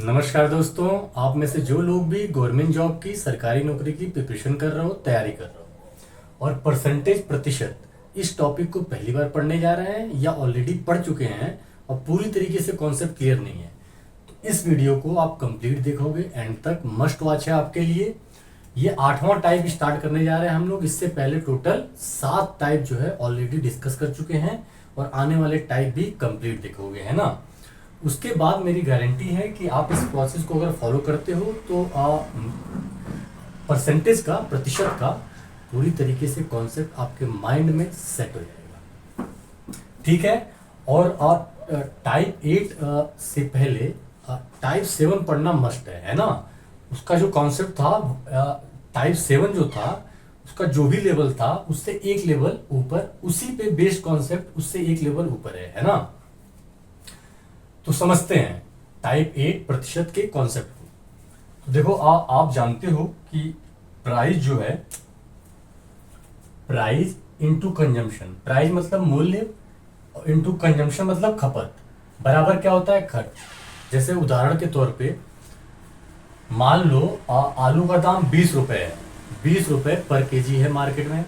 नमस्कार दोस्तों, आप में से जो लोग भी गवर्नमेंट जॉब की सरकारी नौकरी की प्रिपरेशन कर रहे हो, तैयारी कर रहे हो और परसेंटेज प्रतिशत इस टॉपिक को पहली बार पढ़ने जा रहे हैं या ऑलरेडी पढ़ चुके हैं और पूरी तरीके से कॉन्सेप्ट क्लियर नहीं है, तो इस वीडियो को आप कंप्लीट देखोगे, एंड तक मस्ट वॉच है आपके लिए। ये 8वां टाइप स्टार्ट करने जा रहे हैं हम लोग। इससे पहले टोटल 7 टाइप जो है ऑलरेडी डिस्कस कर चुके हैं और आने वाले टाइप भी कंप्लीट देखोगे, है ना। उसके बाद मेरी गारंटी है कि आप इस प्रोसेस को अगर फॉलो करते हो तो परसेंटेज का, प्रतिशत का पूरी तरीके से कॉन्सेप्ट आपके माइंड में सेट हो जाएगा, ठीक है। और टाइप 8 से पहले टाइप 7 पढ़ना मस्ट है ना। उसका जो कॉन्सेप्ट था, टाइप 7 जो था उसका जो भी लेवल था उससे एक लेवल ऊपर, उसी पे बेस्ड कॉन्सेप्ट उससे एक लेवल ऊपर है ना। तो समझते हैं टाइप 8 प्रतिशत के कॉन्सेप्ट को। तो देखो आप जानते हो कि प्राइस जो है, प्राइस इनटू कंजम्पशन, प्राइस मतलब मूल्य, इनटू कंजम्पशन मतलब खपत, बराबर क्या होता है, खर्च। जैसे उदाहरण के तौर पे मान लो आलू का दाम 20 रुपए है, 20 रुपए पर केजी है मार्केट में,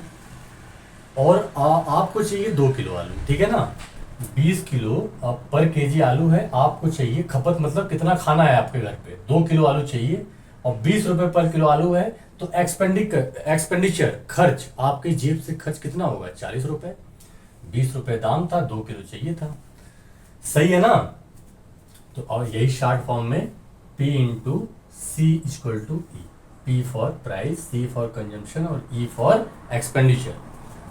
और आपको चाहिए 2 किलो आलू, ठीक है ना। 20 किलो पर केजी आलू है, आपको चाहिए, खपत मतलब कितना खाना है आपके घर पे, 2 किलो आलू चाहिए, और 20 रुपए पर किलो आलू है, तो एक्सपेंडिचर खर्च, आपके जेब से खर्च कितना होगा, 40 रुपए। 20 रुपए दाम था, 2 किलो चाहिए था, सही है ना। तो और यही शॉर्ट फॉर्म में P into C equal to E, P for price, C for consumption और E फॉर एक्सपेंडिचर।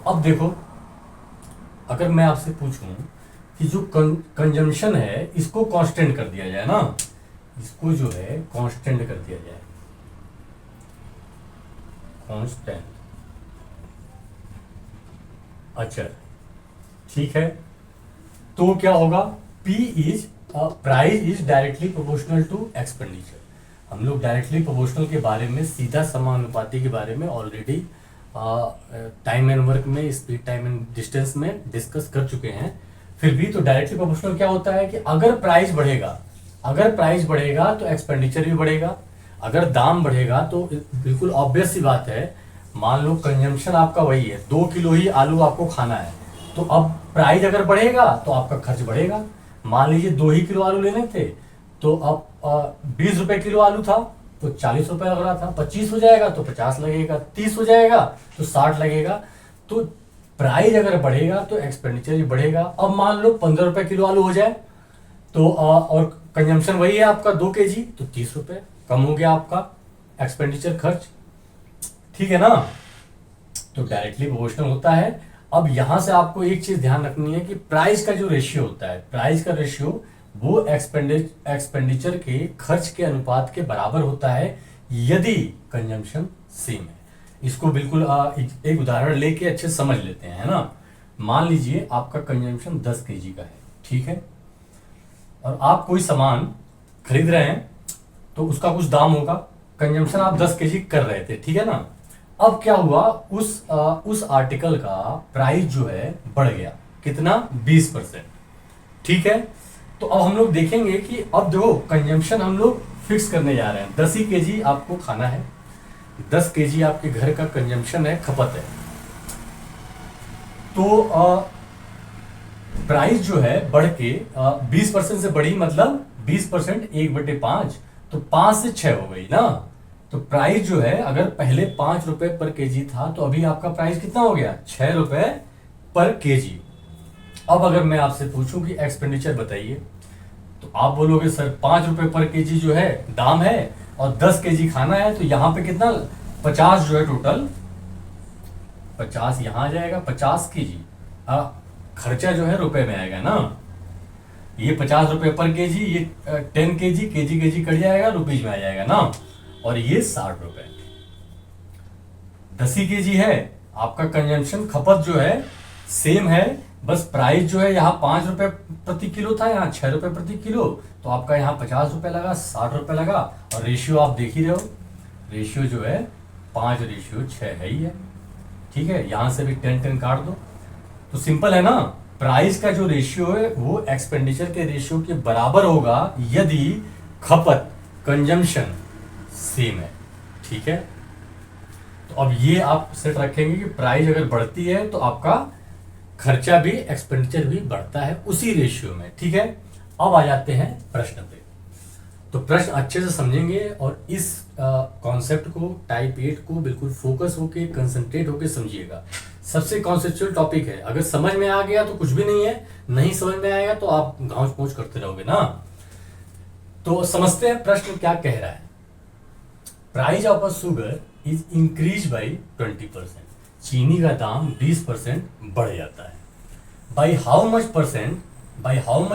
अब देखो, अगर मैं आपसे पूछूं कि जो कंजम्पशन है इसको कांस्टेंट कर दिया जाए ना, इसको जो है कांस्टेंट कर दिया जाए, कांस्टेंट, अच्छा ठीक है, तो क्या होगा, P is price is directly proportional to expenditure. हम लोग डायरेक्टली प्रोपोर्शनल के बारे में, सीधा समानुपाती के बारे में ऑलरेडी टाइम एंड वर्क में, स्पीड टाइम एंड डिस्टेंस में डिस्कस कर चुके हैं। फिर भी तो डायरेक्टली प्रोपोर्शनल क्या होता है कि अगर प्राइस बढ़ेगा, तो एक्सपेंडिचर भी बढ़ेगा, अगर दाम बढ़ेगा तो बिल्कुल ऑब्वियस सी बात है। मान लो कंजम्पशन आपका वही है, 2 किलो ही आलू आपको खाना है, तो अब प्राइस अगर बढ़ेगा तो आपका खर्च बढ़ेगा। मान लीजिए 2 ही किलो आलू लेने थे, तो अब 20 रुपए किलो आलू था तो 40 रुपए लग रहा था, 25 हो जाएगा तो 50 लगेगा, 30 हो जाएगा तो 60 लगेगा। तो प्राइस अगर बढ़ेगा तो एक्सपेंडिचर भी बढ़ेगा। अब मान लो 15 रुपए किलो आलू हो जाए, तो और कंजम्पशन वही है आपका 2 केजी, तो 30 रुपए कम हो गया आपका एक्सपेंडिचर खर्च, ठीक है ना। तो डायरेक्टली प्रोपोर्शनल होता है। अब यहां से आपको एक चीज ध्यान रखनी है कि प्राइस का जो रेशियो होता है, प्राइस का रेशियो वो एक्सपेंडिचर के खर्च के अनुपात के बराबर होता है यदि कंजम्पशन सेम है। इसको बिल्कुल एक उदाहरण लेके अच्छे समझ लेते हैं, है ना। मान लीजिए आपका कंजम्पशन 10 केजी का है, ठीक है, और आप कोई सामान खरीद रहे हैं तो उसका कुछ दाम होगा, कंजम्पशन आप 10 केजी कर रहे थे, ठीक है ना। अब क्या हुआ, उस आर्टिकल का प्राइस जो है बढ़ गया, कितना, 20%, ठीक है। तो अब हम लोग देखेंगे कि अब देखो कंजम्पशन हम लोग फिक्स करने जा रहे हैं, 10 ही केजी आपको खाना है, 10 केजी आपके घर का कंजम्पशन है, खपत है। तो प्राइस जो है बढ़ के 20% से बढ़ी, मतलब 20% 1/5, तो 5 से 6 हो गई ना। तो प्राइस जो है, अगर पहले 5 रुपए पर केजी था तो अभी आपका प्राइस कितना हो गया, 6 रुपए पर केजी। अब अगर मैं आपसे पूछूं कि एक्सपेंडिचर बताइए, तो आप बोलोगे सर 5 रुपए पर केजी जो है दाम है और 10 केजी खाना है, तो यहां पे कितना, 50 जो है टोटल, 50 यहां आ जाएगा, 50 केजी खर्चा जो है रुपए में आएगा ना। ये 50 रुपए पर केजी, ये 10 केजी, केजी कट जाएगा, रुपीज में आ जाएगा ना। और ये 60 रुपए, 10 ही केजी है आपका कंजम्पशन, खपत जो है सेम है, बस प्राइस जो है यहाँ 5 रुपए प्रति किलो था, यहाँ 6 रुपए प्रति किलो, तो आपका यहाँ 50 रुपए लगा, 60 रुपए लगा। और रेशियो आप देख ही रहे हो, रेशियो जो है 5:6 है ही है, ठीक है। यहां से भी 10 काट दो, तो सिंपल है ना। प्राइस का जो रेशियो है वो एक्सपेंडिचर के रेशियो के बराबर होगा यदि खपत कंजम्पशन सेम है, ठीक है। तो अब ये आप सेट रखेंगे कि प्राइस अगर बढ़ती है तो आपका खर्चा भी, एक्सपेंडिचर भी बढ़ता है उसी रेशियो में, ठीक है। अब आ जाते हैं प्रश्न पे। तो प्रश्न अच्छे से समझेंगे और इस कॉन्सेप्ट को, टाइप 8 को बिल्कुल फोकस होके, कंसंट्रेट होके समझिएगा। सबसे कॉन्सेप्चुअल टॉपिक है, अगर समझ में आ गया तो कुछ भी नहीं है, नहीं समझ में आएगा तो आप घाउच पहुंच करते रहोगे ना। तो समझते हैं प्रश्न क्या कह रहा है। Price of a sugar is increase by 20%, चीनी का दाम 20% बढ़ जाता है। By how much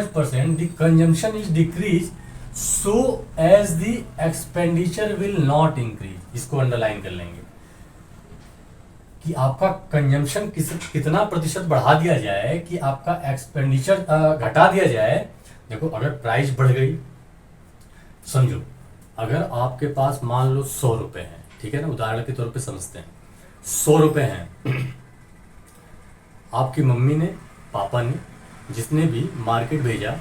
percent the consumption is decrease so as the expenditure will not increase. इसको अंडरलाइन कर लेंगे कि आपका कंजम्पशन कितना प्रतिशत बढ़ा दिया जाए कि आपका एक्सपेंडिचर घटा दिया जाए। देखो, अगर प्राइस बढ़ गई, समझो अगर आपके पास मान लो 100 रुपए हैं, ठीक है ना, उदाहरण के तौर पे समझते हैं 100 रुपए हैं। आपकी मम्मी ने, पापा ने, जिसने भी मार्केट भेजा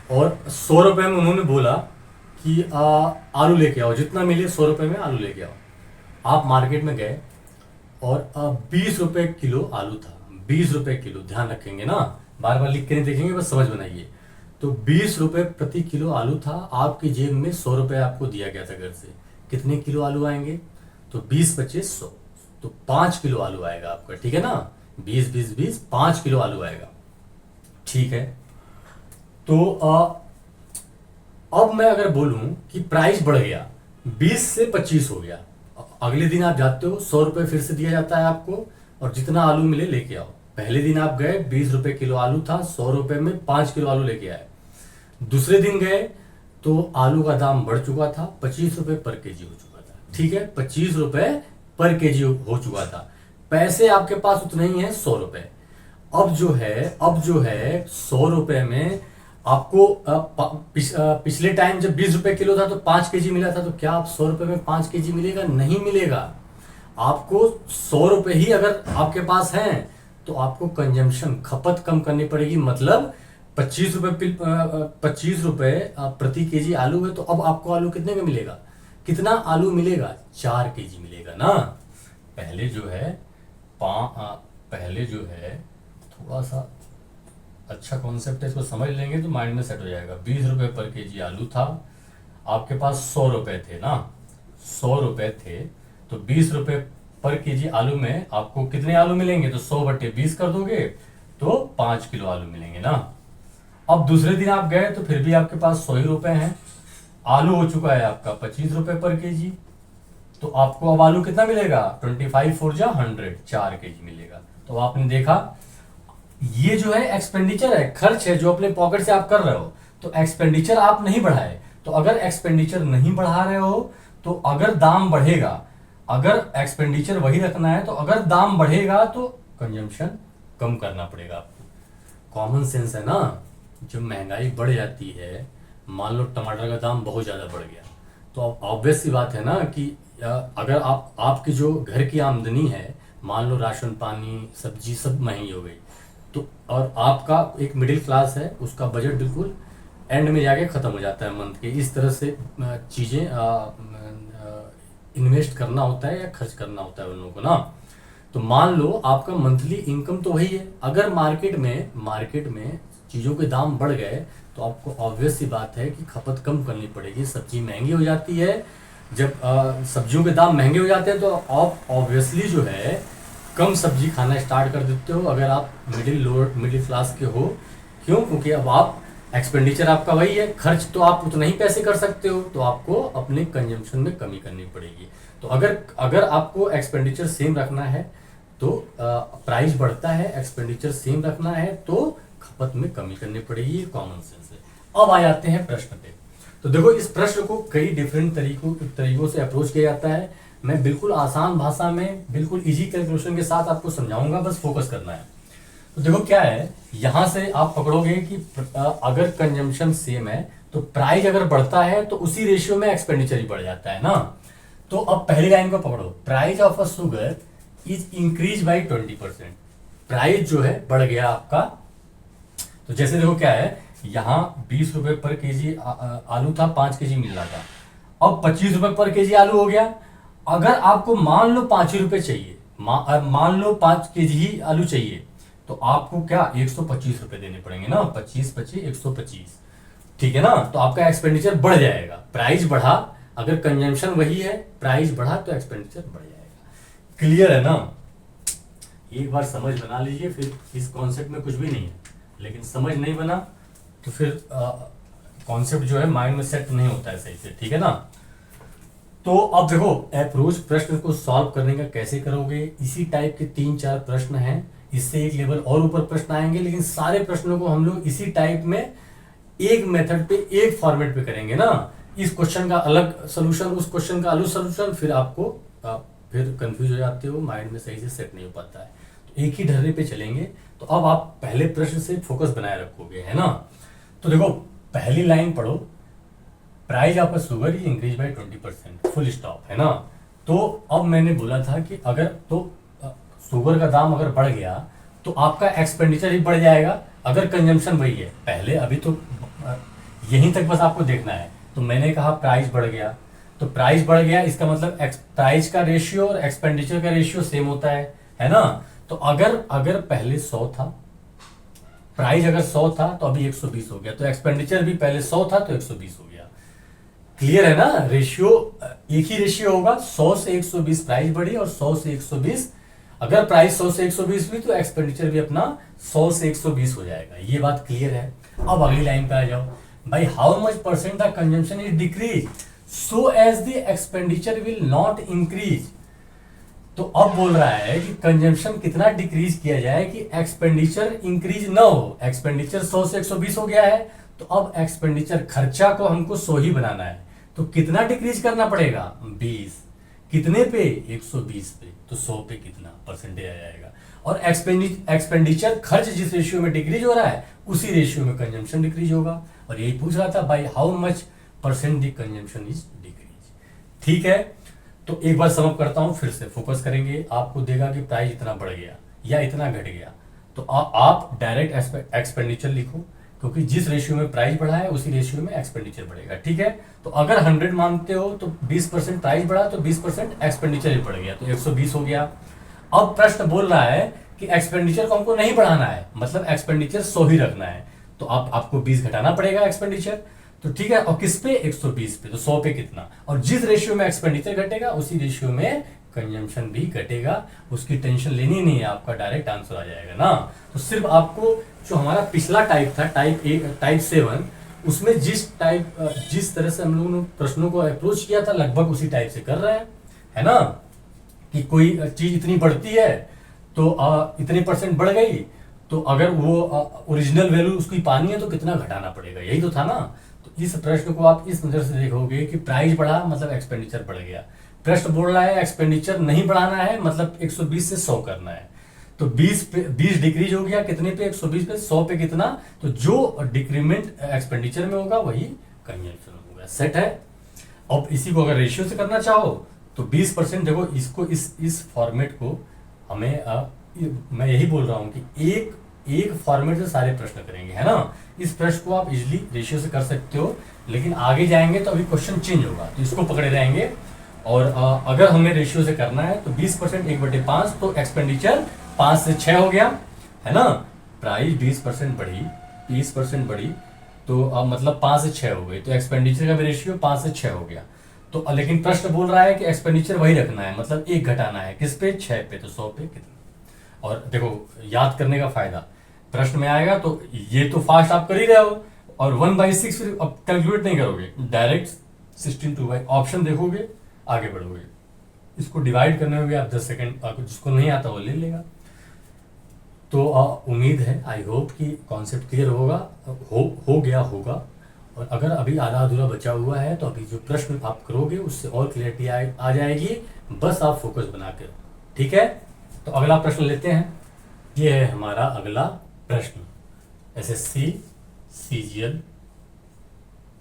और 100 रुपए में उन्होंने बोला कि आलू लेके आओ, जितना मिले 100 रुपए में आलू लेके आओ। आप मार्केट में गए और 20 रुपए किलो आलू था, 20 रुपए किलो, ध्यान रखेंगे ना, बार बार लिख के नहीं देखेंगे, बस समझ बनाइए। तो 20 रुपए प्रति किलो आलू था, आपकी जेब में 100 रुपए आपको दिया गया था घर से। कितने किलो आलू आएंगे? तो 20 25 100, तो 5 किलो आलू आएगा आपका, ठीक है ना। 20 20 20 5 किलो आलू आएगा, ठीक है। तो अब मैं अगर बोलूं कि प्राइस बढ़ गया, 20 से 25 हो गया, अगले दिन आप जाते हो, 100 रुपए फिर से दिया जाता है आपको और जितना आलू मिले लेके आओ। पहले दिन आप गए, 20 रुपए किलो आलू था, 100 रुपए में 5 किलो आलू लेके आए। दूसरे दिन गए तो आलू का दाम बढ़ चुका था, 25 रुपए पर केजी हो चुका था, ठीक है, 25 रुपए पर केजी हो चुका था। पैसे आपके पास उतने ही है, 100 रुपए। अब जो है 100 रुपए में आपको पिछले टाइम जब 20 रुपए किलो था तो 5 केजी मिला था, तो क्या आप 100 रुपए में 5 केजी मिलेगा? नहीं मिलेगा। आपको 100 रुपए ही अगर आपके पास हैं तो आपको कंजम्पशन, खपत कम करनी पड़ेगी। मतलब 25 रुपए प्रति केजी आलू है, तो अब आपको आलू कितने का मिलेगा? कितना आलू मिलेगा? 4 केजी मिलेगा ना। पहले जो है थोड़ा सा अच्छा कॉन्सेप्ट है, इसको समझ लेंगे तो माइंड में सेट हो जाएगा। 20 रुपए पर केजी आलू था, आपके पास 100 रुपए थे ना, 100 रुपए थे, तो 20 रुपए पर केजी आलू में आपको कितने आलू मिलेंगे? तो 100 बटे 20 कर दोगे तो 5 किलो आलू मिलेंगे ना। अब दूसरे दिन आप गए तो फिर भी आपके पास 100 ही रुपए हैं, आलू हो चुका है आपका 25 रुपए पर केजी, तो आपको अब आलू कितना मिलेगा? 25 4 जा 100, 4 केजी मिलेगा। तो आपने देखा, ये जो है एक्सपेंडिचर है, खर्च है जो अपने पॉकेट से आप कर रहे हो, तो एक्सपेंडिचर आप नहीं बढ़ाए। तो अगर एक्सपेंडिचर नहीं बढ़ा रहे हो तो अगर दाम बढ़ेगा, अगर एक्सपेंडिचर वही रखना है तो अगर दाम बढ़ेगा तो कंजम्पशन कम करना पड़ेगा आपको। कॉमन सेंस है ना। जब महंगाई बढ़ जाती है, मान लो टमाटर का दाम बहुत ज़्यादा बढ़ गया, तो अब ऑब्वियस सी बात है ना कि अगर आपकी जो घर की आमदनी है, मान लो राशन पानी सब्जी सब महंगी हो गई, तो और आपका एक मिडिल क्लास है, उसका बजट बिल्कुल एंड में जाके ख़त्म हो जाता है मंथ के। इस तरह से चीज़ें इन्वेस्ट करना होता है या खर्च करना होता है उन लोगों को ना। तो मान लो आपका मंथली इनकम तो वही है, अगर मार्केट में चीज़ों के दाम बढ़ गए तो आपको ऑब्वियस सी बात है कि खपत कम करनी पड़ेगी। सब्जी महंगी हो जाती है, जब सब्जियों के दाम महंगे हो जाते हैं तो आप ऑब्वियसली जो है कम सब्जी खाना स्टार्ट कर देते हो, अगर आप मिडिल क्लास के हो। क्यों? क्योंकि अब आप एक्सपेंडिचर आपका वही है, खर्च तो आप उतना ही पैसे कर सकते हो, तो आपको अपने कंजम्पशन में कमी करनी पड़ेगी। तो अगर आपको एक्सपेंडिचर सेम रखना है तो प्राइस बढ़ता है, एक्सपेंडिचर सेम रखना है तो खपत में कमी करनी पड़ेगी। कॉमन सेंस है। अब आ जाते हैं प्रश्न पे। तो देखो, इस प्रश्न को कई डिफरेंट तरीकों से अप्रोच किया जाता है। मैं बिल्कुल आसान भाषा में, बिल्कुल इजी कैलकुलेशन के साथ आपको समझाऊंगा, बस फोकस करना है। तो देखो क्या है, यहां से आप पकड़ोगे कि अगर कंजम्पशन सेम है तो प्राइस अगर बढ़ता है तो उसी रेशियो में एक्सपेंडिचर ही बढ़ जाता है ना। तो अब पहली लाइन को पकड़ो, price of a sugar is increase by 20%। Price जो है बढ़ गया आपका। तो जैसे देखो क्या है यहाँ 20 रुपए पर केजी आलू था, 5 केजी मिल रहा था, अब 25 रुपए पर केजी आलू हो गया। अगर आपको मान लो 5 ही रुपए चाहिए, मान लो 5 केजी ही आलू चाहिए, तो आपको क्या 125 रुपए देने पड़ेंगे ना, 25 25 125, ठीक है ना। तो आपका एक्सपेंडिचर बढ़ जाएगा, प्राइस बढ़ा, अगर कंजम्पशन वही है, प्राइस बढ़ा तो एक्सपेंडिचर बढ़ जाएगा। क्लियर है ना। एक बार समझ बना लीजिए, फिर इस कॉन्सेप्ट में कुछ भी नहीं है, लेकिन समझ नहीं बना तो फिर कॉन्सेप्ट जो है माइंड में सेट नहीं होता है सही से, ठीक है ना। तो अब देखो अप्रोच प्रश्न को सॉल्व करने का कैसे करोगे, इसी टाइप के 3-4 प्रश्न हैं, इससे एक लेवल और ऊपर प्रश्न आएंगे, लेकिन सारे प्रश्नों को हम लोग इसी टाइप में एक मेथड पे, एक फॉर्मेट पे करेंगे ना। इस क्वेश्चन का अलग सोल्यूशन, उस क्वेश्चन का अलग सोल्यूशन, फिर आपको फिर कंफ्यूज हो जाते हो, माइंड में सही से सेट नहीं हो पाता है। तो एक ही ढर्रे पे चलेंगे। तो अब आप पहले प्रश्न से फोकस बनाए रखोगे, है ना। तो देखो पहली लाइन पढ़ो, price of sugar is increase by 20%, full stop, है ना। तो अब मैंने बोला था कि अगर तो शुगर का दाम अगर बढ़ गया तो आपका एक्सपेंडिचर ही बढ़ जाएगा, अगर कंजम्पशन वही है। पहले अभी तो यहीं तक बस आपको देखना है। तो मैंने कहा प्राइस बढ़ गया, तो प्राइस बढ़ गया इसका मतलब प्राइस का रेशियो और एक्सपेंडिचर का रेशियो सेम होता है ना। तो अगर पहले 100 था, प्राइस अगर 100 था तो अभी 120 हो गया, तो एक्सपेंडिचर भी पहले 100 था तो 120 हो गया। क्लियर है ना। रेशियो एक ही रेशियो होगा, 100 से 120 प्राइस बढ़ी और 100 से 120, अगर प्राइस 100 से 120 हुई तो एक्सपेंडिचर भी अपना 100 से 120 हो जाएगा। ये बात क्लियर है। अब अगली लाइन पे आ जाओ भाई, how much percent the consumption is decrease so as the expenditure will not increase. तो अब बोल रहा है कि कंजम्पशन कितना डिक्रीज किया जाए कि एक्सपेंडिचर इंक्रीज ना हो। एक्सपेंडिचर 100 से 120 हो गया है, तो अब एक्सपेंडिचर खर्चा को हमको 100 ही बनाना है, तो कितना डिक्रीज करना पड़ेगा 20, कितने पे 120 पे, तो 100 पे कितना परसेंटेज आ जाएगा। और एक्सपेंडिचर खर्च जिस रेशियो में डिक्रीज हो रहा है उसी रेशियो में कंजम्पशन डिक्रीज होगा। और यही पूछ रहा था भाई how much percent the consumption is decrease. ठीक है, तो एक बार समअप करता हूं, फिर से फोकस करेंगे। आपको देगा कि प्राइस इतना बढ़ गया या इतना घट गया, तो आप डायरेक्ट एक्सपेंडिचर लिखो, क्योंकि जिस रेशियो में प्राइस बढ़ा है उसी रेशियो में एक्सपेंडिचर बढ़ेगा। ठीक है, तो अगर 100 मानते हो तो 20% प्राइस बढ़ा तो 20% एक्सपेंडिचर ही बढ़ गया, तो 120 हो गया। अब प्रश्न बोल रहा है कि एक्सपेंडिचर को हमको नहीं बढ़ाना है, मतलब एक्सपेंडिचर 100 ही रखना है, तो आपको 20 घटाना पड़ेगा एक्सपेंडिचर। तो ठीक है, और किस पे 120 पे, तो 100 पे कितना, और जिस रेशियो में एक्सपेंडिचर घटेगा उसी रेशियो में कंजम्पशन भी घटेगा। उसकी टेंशन लेनी नहीं है, आपका डायरेक्ट आंसर आ जाएगा ना। तो सिर्फ आपको जो हमारा पिछला टाइप था, टाइप 7, उसमें जिस तरह से हम लोगों ने प्रश्नों को अप्रोच किया था लगभग उसी टाइप से कर रहे हैं, है ना। कि कोई चीज इतनी बढ़ती है तो इतने परसेंट बढ़ गई, तो अगर वो ओरिजिनल वैल्यू उसकी पानी है तो कितना घटाना पड़ेगा, यही तो था ना। तो इस प्रश्न को आप इस नजर से देखोगे कि प्राइस बढ़ा मतलब एक्सपेंडिचर बढ़ गया। प्रश्न बोल रहा है एक्सपेंडिचर नहीं बढ़ाना है, मतलब 120 से 100 करना है, तो 20 डिक्रीज हो गया, कितने पे 120 पे, 100 पे कितना, तो जो डिक्रीमेंट एक्सपेंडिचर में होगा वही कंजम्पशन में होगा। सेट है। अब इसी को अगर रेशियो से करना चाहो तो 20%, देखो इसको इस फॉर्मेट को हमें मैं यही बोल रहा हूं कि एक फॉर्मेट से सारे प्रश्न करेंगे, है ना। इस प्रश्न को आप इजिली रेशियो से कर सकते हो, लेकिन आगे जाएंगे तो अभी क्वेश्चन चेंज होगा, तो इसको पकड़े रहेंगे। और अगर हमें रेशियो से करना है तो 20% 1/5, तो एक्सपेंडिचर 5 से 6 हो गया, है ना। प्राइस 20% बढ़ी, 20% बढ़ी, तो मतलब 5 से 6 हो गई, तो एक्सपेंडिचर का भी रेशियो 5 से 6 हो गया। तो लेकिन प्रश्न बोल रहा है कि एक्सपेंडिचर वही रखना है, मतलब 1 घटाना है, किस पे 6 पे, तो 100 पे कितना। और देखो याद करने का फायदा, प्रश्न में आएगा तो ये तो फास्ट आप कर ही रहे हो, और 1/6 फिर अब कैलकुलेट नहीं करोगे, डायरेक्ट 16/2 ऑप्शन देखोगे, आगे बढ़ोगे। इसको डिवाइड करने में भी आप 10 सेकेंड, जिसको नहीं आता वो ले लेगा। तो उम्मीद है, आई होप कि कॉन्सेप्ट क्लियर होगा, हो गया होगा। और अगर अभी आधा अधूरा बचा हुआ है तो अभी जो प्रश्न आप करोगे उससे और क्लियरिटी आ जाएगी, बस आप फोकस बना कर। ठीक है, तो अगला प्रश्न लेते हैं। ये है हमारा अगला प्रश्न, एसएससी सीजीएल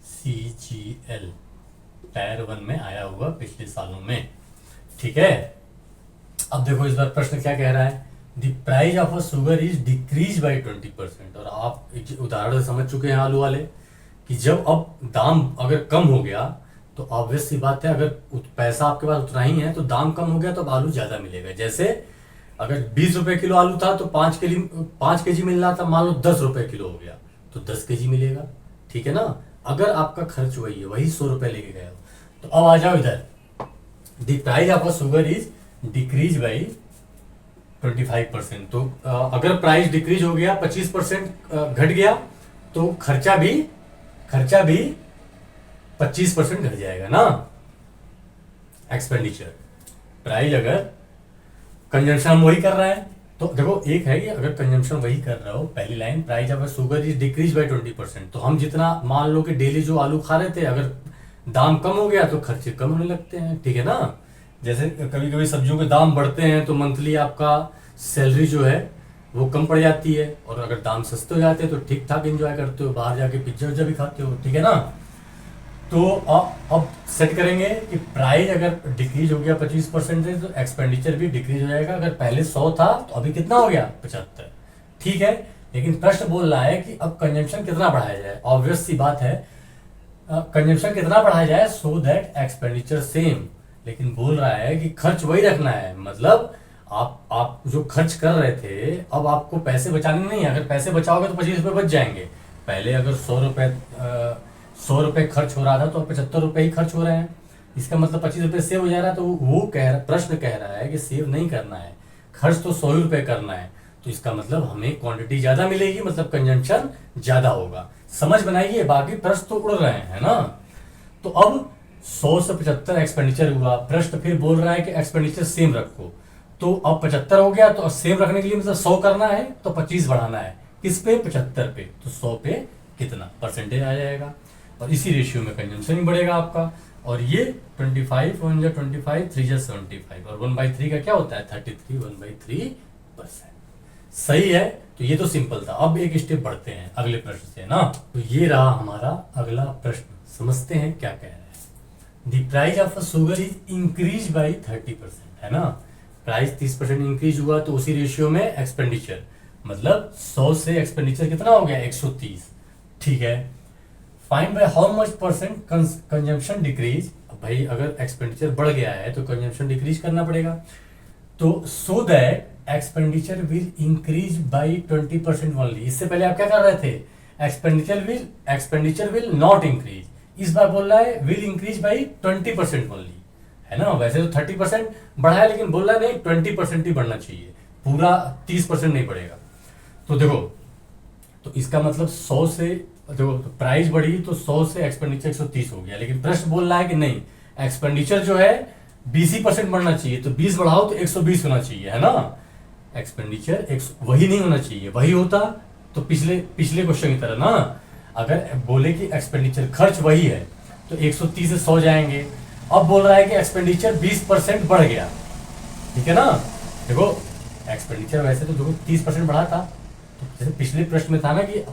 सीजीएल टायर 1 में आया हुआ पिछले सालों में। ठीक है, अब देखो इस बार प्रश्न क्या कह रहा है the price of a sugar is decrease by 20%। और आप एक उदाहरण से समझ चुके हैं आलू वाले कि जब अब दाम अगर कम हो गया तो ऑब्वियस सी बात है, अगर पैसा आपके पास उतना ही है तो दाम कम हो गया तो अब आलू ज्यादा मिलेगा। जैसे अगर 20 रुपए किलो आलू था तो 5 केजी मिल रहा था, मान लो 10 रुपए किलो हो गया तो 10 केजी मिलेगा। ठीक है ना। अगर आपका खर्च वही है, वही 100 रुपए लेके गए हो, तो अब आ जाओ इधर, the price of a sugar is decrease by 25%। तो अगर प्राइस डिक्रीज हो गया, 25% घट गया, तो खर्चा भी 25% घट जाएगा ना। एक्सपेंडिचर प्राइस, अगर कंजम्पशन हम वही कर रहे हैं तो देखो, एक है कि अगर कंजम्पशन वही कर रहे हो, पहली line price of sugar is decrease by 20%, तो हम जितना मान लो कि डेली जो आलू खा रहे थे, अगर दाम कम हो गया तो खर्चे कम होने लगते हैं। ठीक है ना। जैसे कभी कभी सब्जियों के दाम बढ़ते हैं तो मंथली आपका सैलरी जो है वो कम पड़ जाती है, और अगर दाम सस्ते हो जाते हैं तो ठीक ठाक एंजॉय करते हो, बाहर जाके पिज्जा उज्जा भी खाते हो। ठीक है ना। तो अब सेट करेंगे कि प्राइस अगर डिक्रीज हो गया 25% से, तो एक्सपेंडिचर भी डिक्रीज हो जाएगा। अगर पहले 100 था तो अभी कितना हो गया, 75। ठीक है। लेकिन प्रश्न बोल रहा है कि अब कंजम्पशन कितना बढ़ाया जाए। ऑब्वियस सी बात है, कंजम्पशन कितना बढ़ाया जाए सो दैट एक्सपेंडिचर सेम। लेकिन बोल रहा है कि खर्च वही रखना है, मतलब आप जो खर्च कर रहे थे, अब आपको पैसे बचाने नहीं है। अगर पैसे बचाओगे तो 25 रुपए बच जाएंगे। पहले अगर 100 रुपए खर्च हो रहा था तो अब 75 रुपए ही खर्च हो रहे हैं। इसका मतलब 25 रुपए सेव हो जा रहा है। तो वो प्रश्न कह रहा है कि सेव नहीं करना है, खर्च तो 100 ही रुपए करना है। तो इसका मतलब हमें क्वांटिटी ज्यादा मिलेगी, मतलब कंजम्पशन ज्यादा होगा। समझ बनाइए, बाकी प्रश्न तो उड़ रहे हैं ना। तो अब 100 से 75 एक्सपेंडिचर हुआ, प्रश्न फिर बोल रहा है कि एक्सपेंडिचर सेम रखो। तो अब 75 हो गया, तो सेम रखने के लिए मतलब 100 करना है तो 25 बढ़ाना है। किस पे, 75 पे। तो 100 पे कितना परसेंटेज आ जाएगा, और इसी रेशियो में कंजम्पशन ही बढ़ेगा आपका। और ये 25 1 जा 25 3 जा 75, और 1/3 का क्या होता है 33, 1/3%। सही है। तो ये तो सिंपल था। अब एक स्टेप बढ़ते हैं अगले प्रश्न से ना। तो ये रहा हमारा अगला प्रश्न, समझते हैं क्या कह रहे हैं। The price of sugar is increase by 30%, है ना। प्राइस 30% इंक्रीज हुआ तो उसी रेशियो में एक्सपेंडिचर, मतलब 100 से एक्सपेंडिचर कितना हो गया 130। ठीक है। Find by how much percent consumption decrease. भाई अगर एक्सपेंडिचर बढ़ गया है तो कंजम्पशन डिक्रीज करना पड़ेगा। तो so that expenditure will increase by 20% only. इससे पहले आप क्या कर रहे थे, एक्सपेंडिचर विल नॉट इंक्रीज। इस बार बोल रहा है विल इंक्रीज बाई 20% ओनली, है ना। वैसे तो 30% बढ़ा है, लेकिन बोल रहा है नहीं 20% ही बढ़ना चाहिए, पूरा 30% नहीं बढ़ेगा। तो देखो, तो इसका मतलब 100 से देखो, तो प्राइस बढ़ी तो 100 से एक्सपेंडिचर 130 हो गया। लेकिन प्रश्न बोल रहा है कि नहीं, एक्सपेंडिचर जो है 20% बढ़ना चाहिए, तो 20 बढ़ाओ तो 120 होना चाहिए, है ना। एक्सपेंडिचर वही नहीं होना चाहिए, वही होता तो पिछले क्वेश्चन की तरह ना, अगर बोले कि एक्सपेंडिचर खर्च वही है तो 130 से 100 जाएंगे। अब बोल रहा है कि एक्सपेंडिचर 20% बढ़ गया। ठीक है ना। देखो एक्सपेंडिचर वैसे तो देखो 30% बढ़ा था, तो जैसे पिछले प्रश्न में था ना कि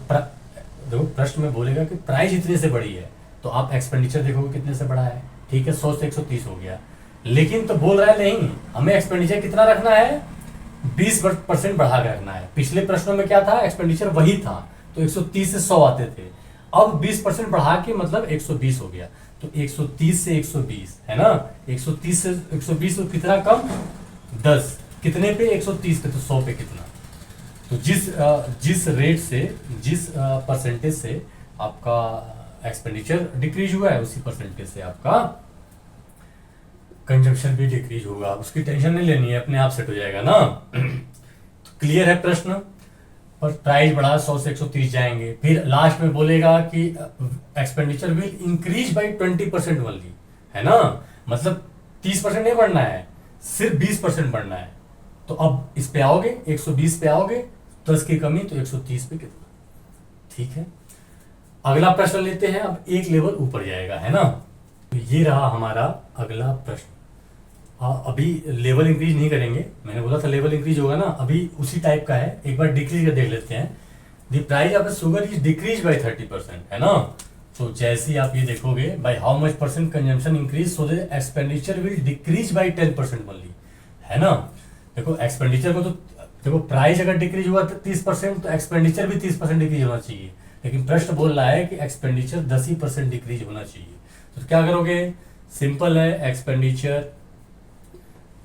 देखो प्रश्न में बोलेगा कि प्राइस इतने से बढ़ी है, तो आप एक्सपेंडिचर देखोगे कितने से बढ़ा है। ठीक है, 100 से 130 हो गया। लेकिन तो बोल रहा है नहीं, हमें एक्सपेंडिचर कितना रखना है, 20% बढ़ा के रखना है। पिछले प्रश्नों में क्या था, एक्सपेंडिचर वही था तो 130 से 100 आते थे। अब 20% बढ़ा के मतलब 120 हो गया। तो 130 से 120, है ना। 130 से 120 तो कितना कम, 10। कितने पे, 130 पे, तो 100 पे कितना। तो जिस रेट से, जिस परसेंटेज से आपका एक्सपेंडिचर डिक्रीज हुआ है, उसी परसेंटेज से आपका कंजम्पशन भी डिक्रीज होगा। उसकी टेंशन नहीं लेनी है, अपने आप सेट हो जाएगा ना। तो क्लियर है प्रश्न। पर प्राइस बढ़ा 100 से 130 जाएंगे। फिर लास्ट में बोलेगा कि expenditure will increase by 20% only, है ना। मतलब 30% नहीं बढ़ना है, सिर्फ 20% बढ़ना है। तो अब इस पे आओगे 120 पे आओगे, 10 की कमी तो 130 पे कितना। ठीक है। अगला प्रश्न लेते हैं, अब एक लेवल ऊपर जाएगा, है ना। तो ये रहा हमारा अगला प्रश्न। अभी लेवल इंक्रीज नहीं करेंगे, मैंने बोला था लेवल इंक्रीज होगा ना, अभी उसी टाइप का है। एक बार डिक्रीज का देख लेते हैं। The price of sugar is decrease by 30%, है ना। तो जैसे ही आप ये देखोगे, by how much percent consumption increase so that expenditure will decrease by 10% only, है ना। देखो एक्सपेंडिचर को तो देखो प्राइस अगर डिक्रीज हुआ तो 30%, तो एक्सपेंडिचर भी 30% डिक्रीज होना चाहिए, लेकिन प्रश्न बोल रहा है कि एक्सपेंडिचर 10% डिक्रीज होना चाहिए। तो क्या करोगे, सिंपल है, एक्सपेंडिचर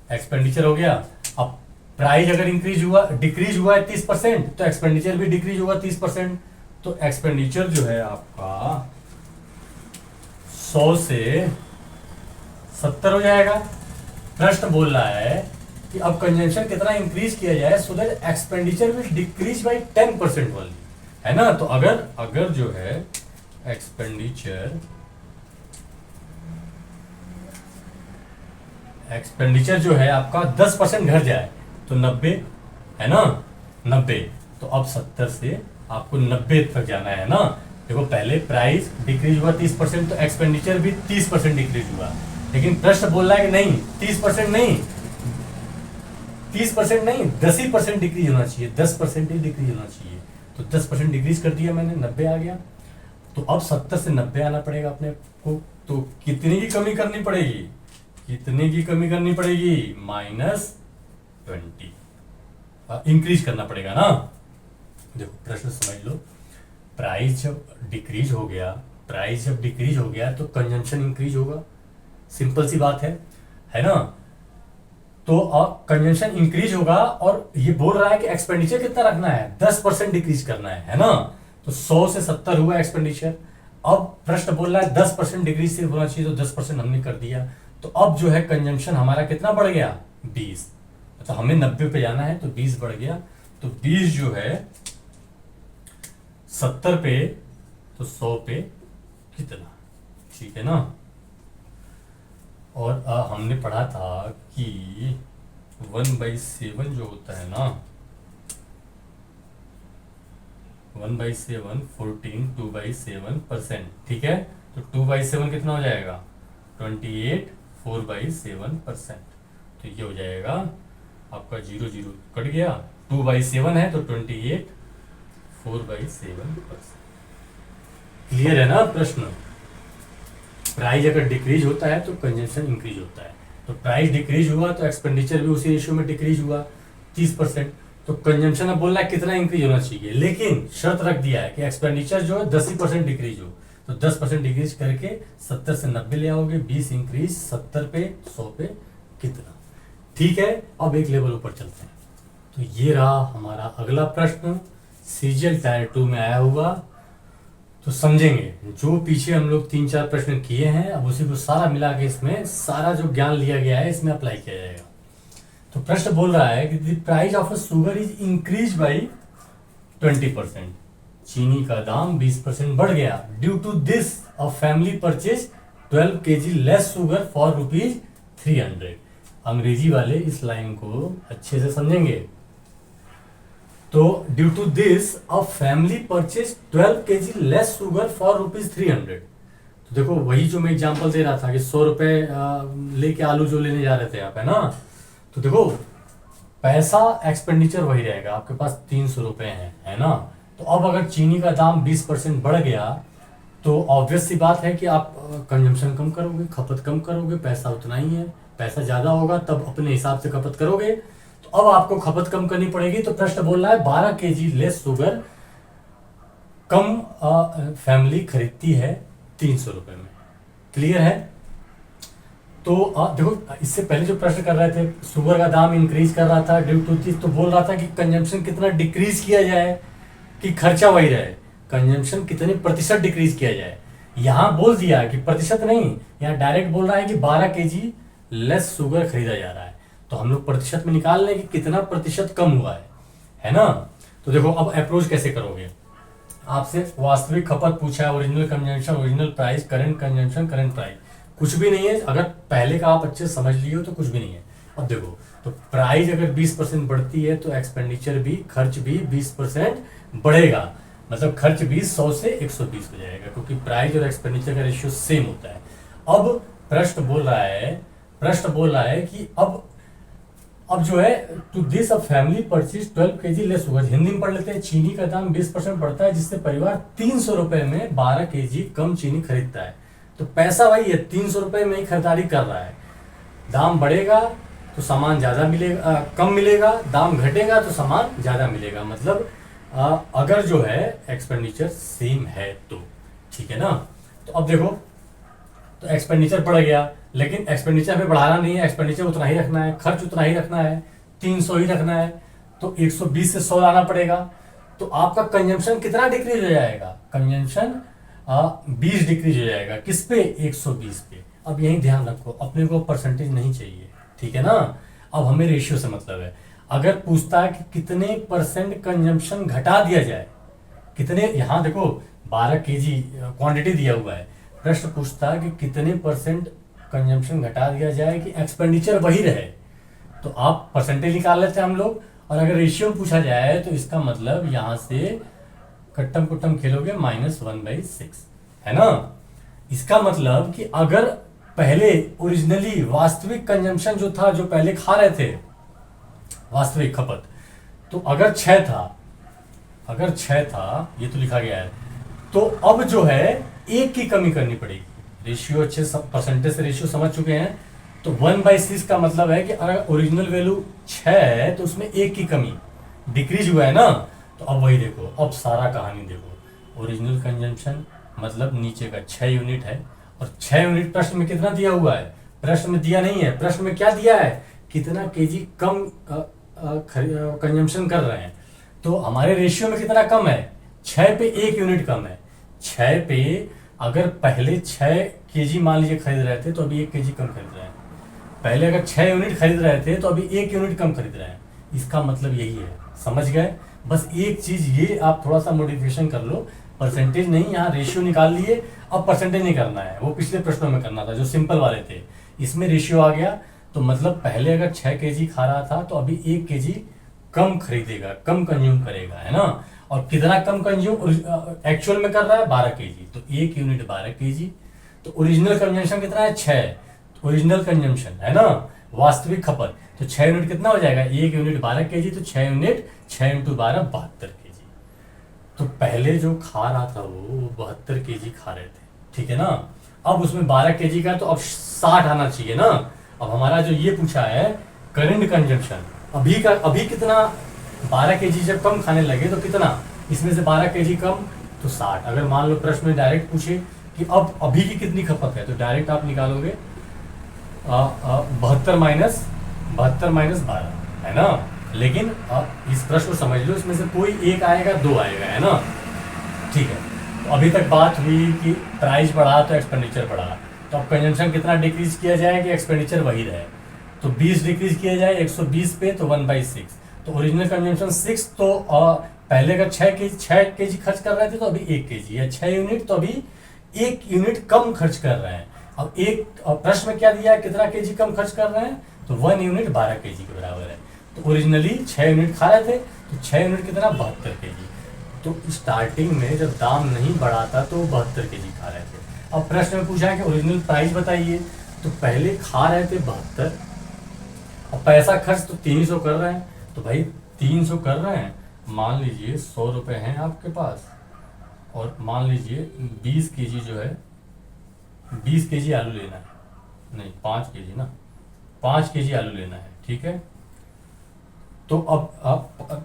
एक्सपेंडिचर हो गया। अब प्राइस अगर इंक्रीज हुआ डिक्रीज हुआ है 30%, तो एक्सपेंडिचर भी डिक्रीज होगा 30%। तो एक्सपेंडिचर जो है आपका 100 से 70 हो जाएगा। प्रश्न बोल रहा है कि अब कंजम्पशन कितना इंक्रीज किया जाए so that expenditure will decrease by 10% only, है ना। तो अगर अगर जो है एक्सपेंडिचर जो है आपका 10% घट जाए तो 90, है ना, 90। तो अब 70 से आपको 90 तक जाना है ना। देखो पहले प्राइस डिक्रीज हुआ 30%, तो एक्सपेंडिचर भी 30% डिक्रीज हुआ, लेकिन प्रश्न बोल रहा है कि नहीं 30% नहीं, 30% नहीं, 10% डिक्रीज होना चाहिए, 10% ही डिक्रीज होना चाहिए। तो 10% डिक्रीज कर दिया मैंने, 90 आ गया। तो अब 70 से 90 आना पड़ेगा अपने को। तो कितने की कमी करनी पड़ेगी, कितने की कमी करनी पड़ेगी, -20 इंक्रीज करना पड़ेगा ना। देखो प्रश्न समझ लो, प्राइस जब डिक्रीज हो गया, प्राइस जब डिक्रीज हो गया तो कंजम्पशन इंक्रीज होगा, सिंपल सी बात है ना। तो अब कंजम्पशन इंक्रीज होगा, और ये बोल रहा है कि एक्सपेंडिचर कितना रखना है, 10% डिक्रीज करना है ना। तो 100 से 70 हुआ एक्सपेंडिचर। अब प्रश्न बोल रहा है 10% डिक्रीज से होना चाहिए, तो 10% हमने कर दिया। तो अब जो है कंजम्पशन हमारा कितना बढ़ गया, 20। तो हमें 90 पे जाना है, तो 20 बढ़ गया। तो 20 जो है 70 पे, तो 100 पे कितना, ठीक है ना। और हमने पढ़ा था कि 1/7 जो होता है ना, 1/7 14, 2/7%, ठीक है। तो 2/7 कितना हो जाएगा, 28, 4/7%। तो ये हो जाएगा आपका 0 0 कट गया, 2/7 है तो 28, 4/7%। क्लियर है ना प्रश्न। प्राइस अगर डिक्रीज होता है तो कंजम्पशन इंक्रीज होता है। तो प्राइस डिक्रीज हुआ तो एक्सपेंडिचर भी उसी रेशियो में डिक्रीज हुआ 30%। तो कंजम्पशन अब बोल रहा है कितना इंक्रीज होना चाहिए, लेकिन शर्त रख दिया है कि एक्सपेंडिचर जो है 10% डिक्रीज हो। तो 10% डिक्रीज करके 70 से 90 ले आओगे, 20 इंक्रीज 70 पे, 100 पे कितना, ठीक है। अब एक लेवल ऊपर चलते हैं। तो ये रहा हमारा अगला प्रश्न, सीजीएल टायर 2 में आया हुआ। तो समझेंगे जो पीछे हम लोग 3-4 प्रश्न किए हैं, अब उसी को सारा मिला के इसमें सारा जो ज्ञान लिया गया है इसमें अप्लाई किया जाएगा। तो प्रश्न बोल रहा है कि the price of sugar is increase by 20%, चीनी का दाम 20% बढ़ गया। Due to this a family purchase 12 kg less sugar for ₹300। अंग्रेजी वाले इस लाइन को अच्छे से समझेंगे। तो due to this a family purchase 12 kg less sugar for ₹300। तो देखो वही जो मैं एग्जांपल दे रहा था कि 100 रुपए लेके आलू जो लेने जा रहे थे आप, है ना। तो देखो पैसा एक्सपेंडिचर वही रहेगा, आपके पास 300 रुपए है ना। तो अब अगर चीनी का दाम 20% बढ़ गया तो ऑब्वियस सी बात है कि आप कंजम्पशन कम करोगे, खपत कम करोगे, पैसा उतना ही है। पैसा ज्यादा होगा तब अपने हिसाब से खपत करोगे, तो अब आपको खपत कम करनी पड़ेगी। तो प्रश्न बोल रहा है 12 kg लेस शुगर कम फैमिली खरीदती है 300 रुपए में। क्लियर है। तो देखो इससे पहले जो प्रश्न कर रहे थे, शुगर का दाम इंक्रीज कर रहा था ड्यू टू दिस, तो बोल रहा था कि कंजम्पशन कितना डिक्रीज किया जाए कि खर्चा वही रहे, कंजम्पशन कितने प्रतिशत डिक्रीज किया जाए। यहां बोल दिया कि प्रतिशत नहीं, यहाँ डायरेक्ट बोल रहा है कि 12 kg लेस शुगर खरीदा जा रहा है। तो हम लोग प्रतिशत में निकाल लें कि कितना प्रतिशत कम हुआ है ना। तो देखो अब अप्रोच कैसे करोगे, आपसे वास्तविक खपत पूछा है, original consumption, original price, current consumption, current price, कुछ भी नहीं है। अगर पहले का आप अच्छे से समझ लिए हो तो कुछ भी नहीं है। अब देखो तो प्राइस अगर 20% बढ़ती है तो एक्सपेंडिचर भी, खर्च भी 20% बढ़ेगा। मतलब खर्च भी 100 से 120 हो जाएगा, क्योंकि प्राइस और एक्सपेंडिचर का रेशियो सेम होता है। अब प्रश्न बोल रहा है कि अब जो है to this a family purchase 12 kg less sugar, Hindi में पढ़ लेते हैं। चीनी का दाम 20% बढ़ता है जिससे परिवार 300 रुपए में 12 kg कम चीनी खरीदता है। तो पैसा वही है, 300 रुपए में ही खरीदारी कर रहा है। दाम बढ़ेगा तो तो सामान ज़्यादा मिलेगा, कम मिलेगा, दाम घटेगा तो सामान ज़्यादा मिलेगा। मतलब अगर जो है एक्सपेंडिचर सेम है तो, ठीक है ना। तो अब देखो, तो एक्सपेंडिचर बढ़ गया, लेकिन एक्सपेंडिचर हमें बढ़ाना नहीं है, एक्सपेंडिचर उतना ही रखना है, खर्च उतना ही रखना है, 300 ही रखना है। तो 120 से 100 लाना पड़ेगा। तो आपका कंजम्पशन कितना डिक्रीज हो जाएगा? कंजम्पशन 20 डिक्रीज हो जाएगा। किस पे? 120 पे। अब यही ध्यान रखो, अपने को परसेंटेज नहीं चाहिए, ठीक है ना। अब हमें रेशियो से मतलब है। अगर पूछता है कि कितने % कंजम्पशन घटा दिया जाए, कितने, यहाँ देखो 12 केजी क्वांटिटी दिया हुआ है, प्रश्न पूछता है कि कितने % कंजम्पशन घटा दिया जाए कि एक्सपेंडिचर वही रहे, तो आप परसेंटेज निकाल लेते हैं हम लोग। और अगर रेशियो पूछा जाए तो इसका मतलब यहां से कट्टम कुट्टम खेलोगे -1/6, है ना। इसका मतलब कि अगर पहले ओरिजिनली वास्तविक कंजम्पशन जो था, जो पहले खा रहे थे, वास्तविक खपत, तो अगर 6 था, ये तो लिखा गया है, तो अब जो है 1 की कमी करनी पड़ेगी। रेशियो अच्छे परसेंटेज से रेशियो समझ चुके हैं। तो 1/6 का मतलब है कि अगर ओरिजिनल वैल्यू 6 है तो उसमें 1 की कमी, डिक्रीज हुआ है ना। तो अब वही देखो, अब सारा कहानी देखो, ओरिजिनल कंजम्पशन मतलब नीचे का 6 यूनिट है, और 6 यूनिट प्रश्न में कितना दिया हुआ है? प्रश्न में दिया नहीं है, प्रश्न में क्या दिया है? कितना केजी कम कंजम्पशन कर रहे हैं। तो हमारे रेशियो में कितना कम है? 6 पे 1 यूनिट कम है। 6 पे अगर पहले 6 केजी मान लीजिए खरीद रहे थे तो अभी 1 केजी कम खरीद रहे हैं। पहले अगर 6 यूनिट खरीद रहे थे तो अभी 1 यूनिट कम खरीद रहे हैं। इसका मतलब यही है, समझ गए। बस एक चीज ये आप थोड़ा सा मॉडिफिकेशन कर लो, परसेंटेज नहीं, यहाँ रेशियो निकाल लिए, अब परसेंटेज नहीं करना है, वो पिछले प्रश्नों में करना था जो सिंपल वाले थे। इसमें रेशियो आ गया, तो मतलब पहले अगर 6 केजी खा रहा था तो अभी 1 केजी कम खरीदेगा, कम कंज्यूम करेगा, है ना। और कितना कम कंज्यूम एक्चुअल में कर रहा है? 12 केजी। तो 1 यूनिट 12 केजी। तो ओरिजिनल कंजम्पशन कितना है? 6। ओरिजिनल कंजम्पशन है ना, वास्तविक खपत। तो 6 यूनिट कितना हो जाएगा? 1 यूनिट 12 केजी, तो 6 यूनिट 6 × 12 72 केजी। तो पहले जो खा रहा था वो 72 केजी खा रहे थे, ठीक है ना। अब उसमें 12 केजी का, तो अब 60 आना चाहिए ना। अब हमारा जो ये पूछा है करंट कंजम्पशन, अभी कितना? 12 केजी जब कम खाने लगे तो कितना? इसमें से 12 केजी कम तो 60। अगर मान लो प्रश्न में डायरेक्ट पूछे कि अब अभी की कितनी खपत है, तो डायरेक्ट आप निकालोगे 72 माइनस 12, है ना। लेकिन अब इस प्रश्न को समझ लो, इसमें से कोई एक आएगा, 2 आएगा, है ना, ठीक है। तो अभी तक बात हुई कि प्राइस बढ़ा तो एक्सपेंडिचर बढ़ा, तो अब कंजम्पशन कितना डिक्रीज किया जाए कि एक्सपेंडिचर वही रहे? तो 20 डिक्रीज किया जाए 120 पे, तो 1/6। तो ओरिजिनल कंजम्पशन 6, तो पहले अगर 6 केजी खर्च कर रहे थे तो अभी 1 केजी, या 6 यूनिट तो अभी 1 यूनिट कम खर्च कर रहे हैं। अब एक प्रश्न में क्या दिया है, कितना केजी कम खर्च कर रहे हैं? तो 1 यूनिट 12 केजी के बराबर है। तो ओरिजिनली 6 यूनिट खा रहे थे, तो 6 यूनिट कितना? 72 केजी। तो स्टार्टिंग में जब दाम नहीं बढ़ा था तो 72 केजी खा रहे थे। अब प्रश्न में पूछा है कि ओरिजिनल प्राइस बताइए, तो पहले खा रहे थे 72, और पैसा खर्च तो 300 कर रहे हैं। तो भाई 300 कर रहे हैं, मान लीजिए 100 रुपये हैं आपके पास, और मान लीजिए 20 केजी जो है, 20 केजी आलू लेना है, नहीं 5 केजी ना, 5 केजी आलू लेना है, ठीक है। तो अब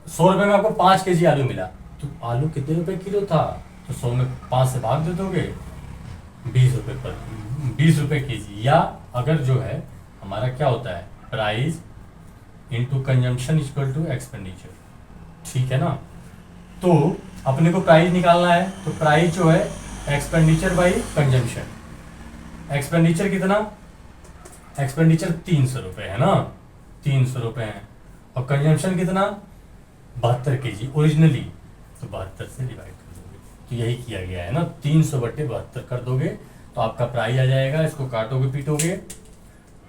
100 रुपये में आपको 5 केजी आलू मिला, तो आलू कितने रुपए किलो था? तो 100 में 5 से भाग दे दोगे, 20 रुपये पर 20 रुपये केजी। या अगर जो है हमारा क्या होता है, price into consumption equal to expenditure, ठीक है ना। तो अपने को प्राइस निकालना है, तो प्राइस जो है एक्सपेंडिचर बाई कंजम्पशन। एक्सपेंडिचर कितना? एक्सपेंडिचर 300 रुपये है ना, 300 रुपये है। और कंजम्पशन कितना? 72 केजी ओरिजिनली, तो 72 से डिवाइड कर दोगे, तो यही किया गया है ना, 300/72 कर दोगे तो आपका प्राइस आ जाएगा। इसको काटोगे पीटोगे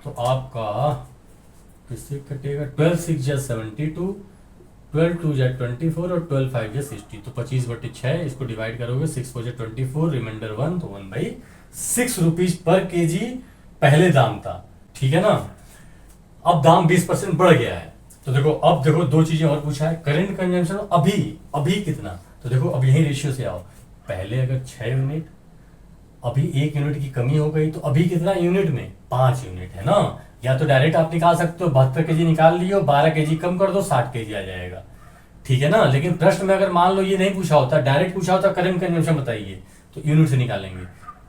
तो आपका किससे कटेगा? 12 6 जा 72, 12 2 जा 24, और 12 5 जा 60। तो 25/6, इसको डिवाइड करोगे, 6 4 जा 24, रिमाइंडर 1, तो 1/6 रुपीज पर केजी पहले दाम था, ठीक है ना। अब दाम 20% बढ़ गया है। तो देखो, अब देखो 2 चीजें और पूछा है, करंट कंजम्पशन अभी कितना। तो देखो अब यही रेशियो से आओ, पहले अगर 6 यूनिट, अभी 1 यूनिट की कमी हो गई, तो अभी कितना यूनिट में? 5 यूनिट, है ना। या तो डायरेक्ट आप निकाल सकते हो, 72 kg निकाल लियो, 12 kg कम कर दो, 60 kg आ जाएगा, ठीक है ना। लेकिन प्रश्न में अगर मान लो ये नहीं पूछा होता, डायरेक्ट पूछा होता करंट कंजम्पशन बताइए, तो यूनिट से निकालेंगे।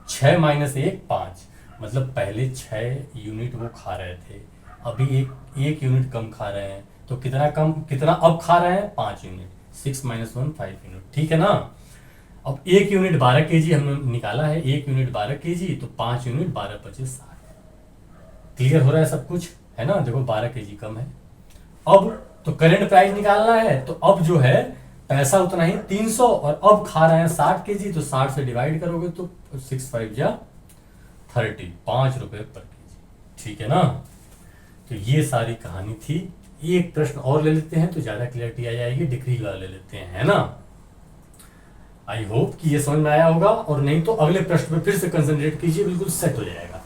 6 - 1 5, मतलब पहले 6 यूनिट वो खा रहे थे, अभी एक यूनिट कम खा रहे हैं, तो कितना अब खा रहे हैं, 5 यूनिट। 6 - 1 5 यूनिट, ठीक है ना। अब 1 यूनिट 12 kg हमने निकाला है, 1 यूनिट 12 kg, तो 5 यूनिट 12 × 5 = 60। क्लियर हो रहा है सब कुछ, है ना। देखो 12 kg कम है। अब तो करंट प्राइस निकालना है, तो अब जो है पैसा उतना ही 300, और अब खा रहे हैं 60 kg, तो 60 से डिवाइड करोगे तो 6 × 5 = 30, 5 रुपए पर kg, ठीक है ना। तो ये सारी कहानी थी। एक प्रश्न और ले लेते हैं तो ज्यादा क्लियरिटी आ जाएगी, डिग्री वाला ले लेते हैं, है ना। आई होप कि ये समझ में आया होगा, और नहीं तो अगले प्रश्न पे फिर से कंसंट्रेट कीजिए, बिल्कुल सेट हो जाएगा।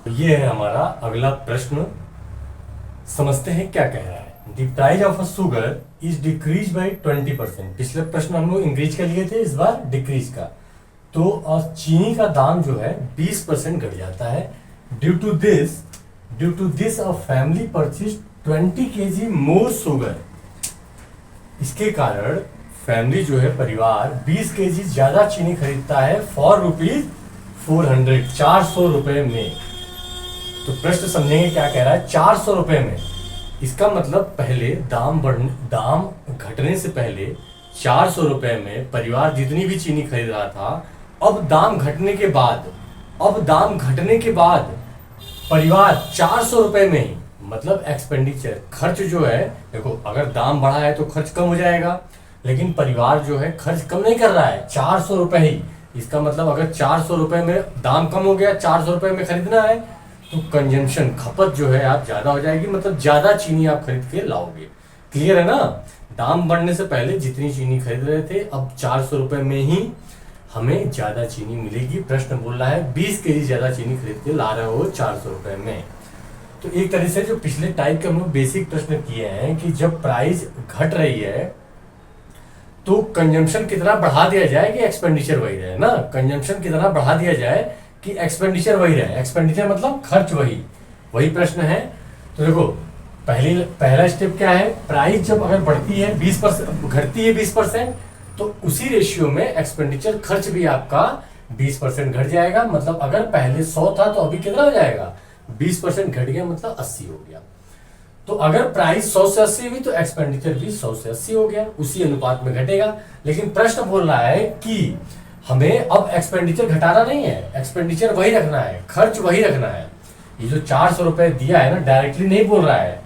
तो ये है हमारा अगला प्रश्न, समझते हैं क्या कह रहा है। The price of a sugar is decrease by 20%। पिछले प्रश्न हम लोग इंक्रीज का लिए थे, इस बार डिक्रीज का। तो चीनी का दाम जो है 20% घट जाता है। Due to this a family purchase 20 kg more sugar. इसके कारण फैमिली जो है, परिवार 20 kg ज्यादा चीनी खरीदता है फॉर ₹400, 400 रुपए में। तो प्रश्न समझेंगे क्या कह रहा है, 400 रुपए में। इसका मतलब पहले दाम घटने से पहले 400 रुपए में परिवार जितनी भी चीनी खरीद रहा था, अब दाम घटने के बाद परिवार 400 रुपए में ही, मतलब एक्सपेंडिचर खर्च जो है, देखो अगर दाम बढ़ा है तो खर्च कम हो जाएगा, लेकिन परिवार जो है खर्च कम नहीं कर रहा है, 400 रुपए ही। इसका मतलब अगर 400 रुपए में दाम कम हो गया, 400 रुपए में खरीदना है, तो कंजम्पशन खपत जो है आप ज्यादा हो जाएगी, मतलब ज्यादा चीनी आप खरीद के लाओगे। क्लियर है ना। दाम बढ़ने से पहले जितनी चीनी खरीद रहे थे, अब 400 रुपए में ही हमें ज्यादा चीनी मिलेगी। प्रश्न बोल रहा है 20 kg ज्यादा चीनी खरीद के ला रहे हो 400 रुपए में। तो एक तरह से जो पिछले टाइप के हम लोग बेसिक प्रश्न किए हैं कि जब प्राइस घट रही है तो कंजम्पशन कितना बढ़ा दिया जाए कि एक्सपेंडिचर वही रहे ना। कंजम्पशन कितना बढ़ा दिया जाए कि एक्सपेंडिचर वही रहे। एक्सपेंडिचर मतलब खर्च वही प्रश्न है। तो देखो पहला स्टेप क्या है, प्राइस जब अगर बढ़ती है 20%, घटती है 20%, तो उसी रेशियो में एक्सपेंडिचर खर्च भी आपका 20% घट जाएगा। मतलब अगर पहले 100 था तो अभी कितना हो जाएगा, 20% घट गया, मतलब 80 हो गया। तो अगर प्राइस 100 से 80 हुई तो एक्सपेंडिचर भी 100 से 80 हो गया, उसी अनुपात में घटेगा। लेकिन प्रश्न बोल रहा है कि हमें अब एक्सपेंडिचर घटाना नहीं है, एक्सपेंडिचर वही रखना है, खर्च वही रखना है। ये जो 400 रुपए दिया है ना, डायरेक्टली नहीं बोल रहा है,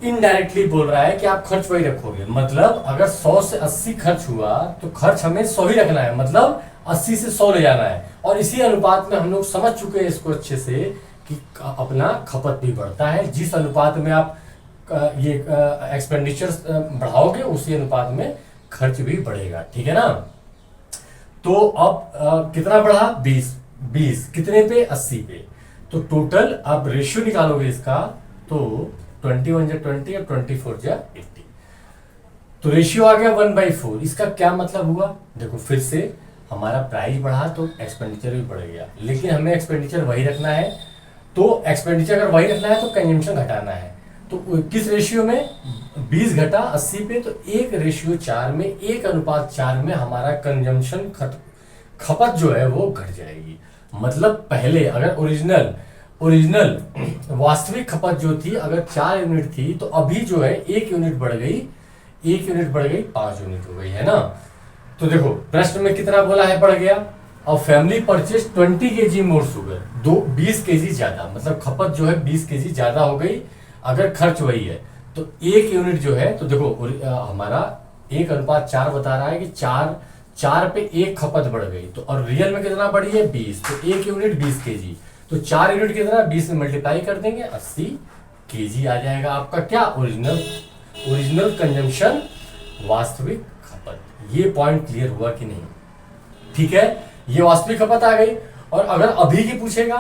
इनडायरेक्टली बोल रहा है कि आप खर्च वही रखोगे। मतलब अगर 100 से 80 खर्च हुआ तो खर्च हमें 100 ही रखना है, मतलब 80 से 100 ले जाना है। और इसी अनुपात में हम लोग समझ चुके हैं इसको अच्छे से कि अपना खपत भी बढ़ता है। जिस अनुपात में आप ये एक्सपेंडिचर बढ़ाओगे, उसी अनुपात में खर्च भी बढ़ेगा, ठीक है ना। तो अब कितना बढ़ा, 20 कितने पे, 80 पे। तो टोटल अब रेशियो निकालोगे इसका, तो 21 × 20 और 24 × 80, तो रेशियो आ गया 1/4। इसका क्या मतलब हुआ, देखो फिर से हमारा प्राइस बढ़ा तो एक्सपेंडिचर भी बढ़ गया, लेकिन हमें एक्सपेंडिचर वही रखना है। तो एक्सपेंडिचर अगर वही रखना है तो कंजम्पशन घटाना है। तो किस रेशियो में, 20 घटा 80 पे, तो 1/4 में, 1:4 में हमारा कंजम्पशन खपत जो है वो घट जाएगी। मतलब पहले अगर ओरिजिनल वास्तविक खपत जो थी अगर 4 यूनिट थी, तो अभी जो है 1 यूनिट बढ़ गई, 5 यूनिट हो गई, है ना। तो देखो प्रश्न में कितना बोला है, बढ़ गया। और family purchase 20 kg more sugar, 20 kg ज्यादा, मतलब खपत जो है 20 kg ज्यादा हो गई अगर खर्च वही है। तो 1 यूनिट जो है, तो देखो हमारा 1:4 बता रहा है कि 4 पे 1 खपत बढ़ गई, तो और रियल में कितना बढ़ी है, 20। तो 1 यूनिट 20 kg, तो 4 यूनिट कितना, 20 में मल्टीप्लाई कर देंगे, 80 kg आ जाएगा आपका क्या, ओरिजिनल कंजम्पशन, वास्तविक खपत। ये पॉइंट क्लियर हुआ कि नहीं, ठीक है। ये वास्तविक खपत आ गई। और अगर अभी की पूछेगा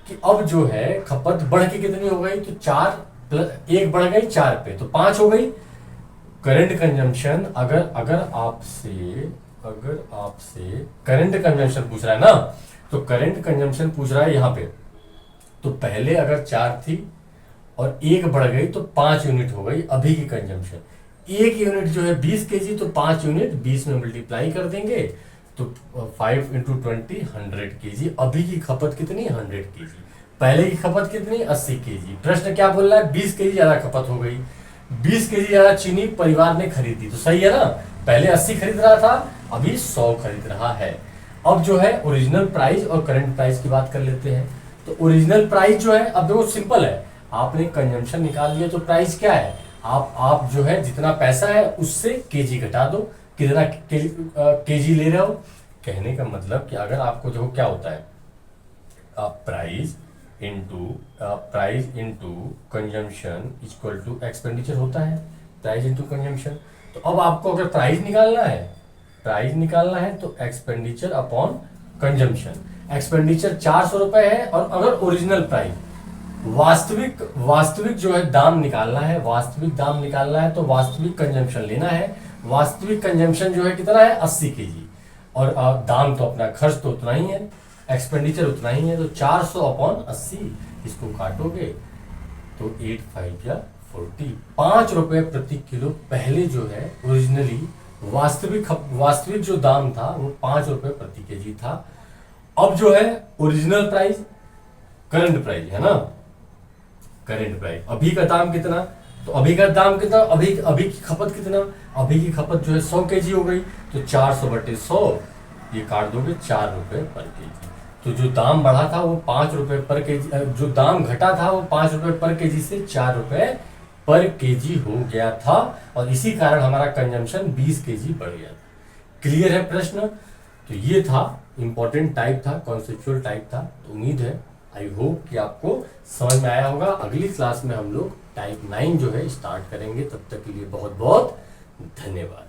कि अब जो है खपत बढ़ के कितनी हो गई, तो 4 + 1 बढ़ गई 4 पे, तो 5 हो गई। करंट कंजम्पशन अगर आपसे करंट कंजम्पशन पूछ रहा है ना, तो करंट कंजम्पशन पूछ रहा है यहाँ पे। तो पहले अगर 4 थी और 1 बढ़ गई तो 5 यूनिट हो गई अभी की कंजम्पशन। 1 यूनिट जो है 20 केजी, तो 5 यूनिट 20 में मल्टीप्लाई कर देंगे तो 5 इंटू 20 100 केजी। अभी की खपत कितनी? 100 केजी। पहले की खपत कितनी? 80 केजी। प्रश्न क्या बोल रहा है? 20 केजी ज्यादा खपत हो गई। 20 केजी ज्यादा चीनी परिवार ने खरीदी, तो सही है ना। पहले 80 खरीद रहा था, अभी 100 खरीद रहा है। अब जो है ओरिजिनल प्राइस और करंट प्राइस की बात कर लेते हैं। तो ओरिजिनल प्राइस जो है, अब देखो सिंपल है, आपने कंजम्पशन निकाल लिया तो प्राइस क्या है? आप जो है जितना पैसा है उससे केजी घटा दो, कितना केजी ले रहे हो। कहने का मतलब कि अगर आपको देखो क्या होता है, price into consumption equal to expenditure होता है, प्राइस इनटू कंजम्पशन। तो अब आपको अगर प्राइस निकालना है तो एक्सपेंडिचर अपॉन कंजम्पशन। एक्सपेंडिचर 400 रुपए है, और अगर ओरिजिनल प्राइस वास्तविक जो है दाम निकालना है, तो वास्तविक कंजम्पशन लेना है। वास्तविक कंजम्पशन जो है कितना है? 80 केजी, और दाम तो अपना खर्च तो उतना ही है, एक्सपेंडिचर उतना ही है, तो 400 अपॉन 80, इसको काटोगे तो 8 5 या 40, 5 रुपए प्रति किलो पहले जो है ओरिजिनली वास्तविक जो दाम था वो 5 रुपए प्रति केजी था। अब जो है ओरिजिनल प्राइस, करंट प्राइस है ना, करंट प्राइस, अभी का दाम कितना? तो अभी का दाम कितना? अभी की खपत कितना? अभी की खपत जो है 100 केजी हो गई, तो 400 बटे 100, ये काट दोगे 4 रुपए पर केजी। तो जो दाम बढ़ा था वो 5 रुपए पर केजी, जो दाम घटा था वो 5 रुपए पर केजी से 4 रुपए पर केजी हो गया था, और इसी कारण हमारा कंजम्पशन 20 केजी बढ़ गया था। क्लियर है प्रश्न? तो ये था इंपॉर्टेंट टाइप था, कॉन्सेप्चुअल टाइप था। तो उम्मीद है, आई होप कि आपको समझ में आया होगा। अगली क्लास में हम लोग टाइप 9 जो है स्टार्ट करेंगे। तब तक के लिए बहुत बहुत धन्यवाद।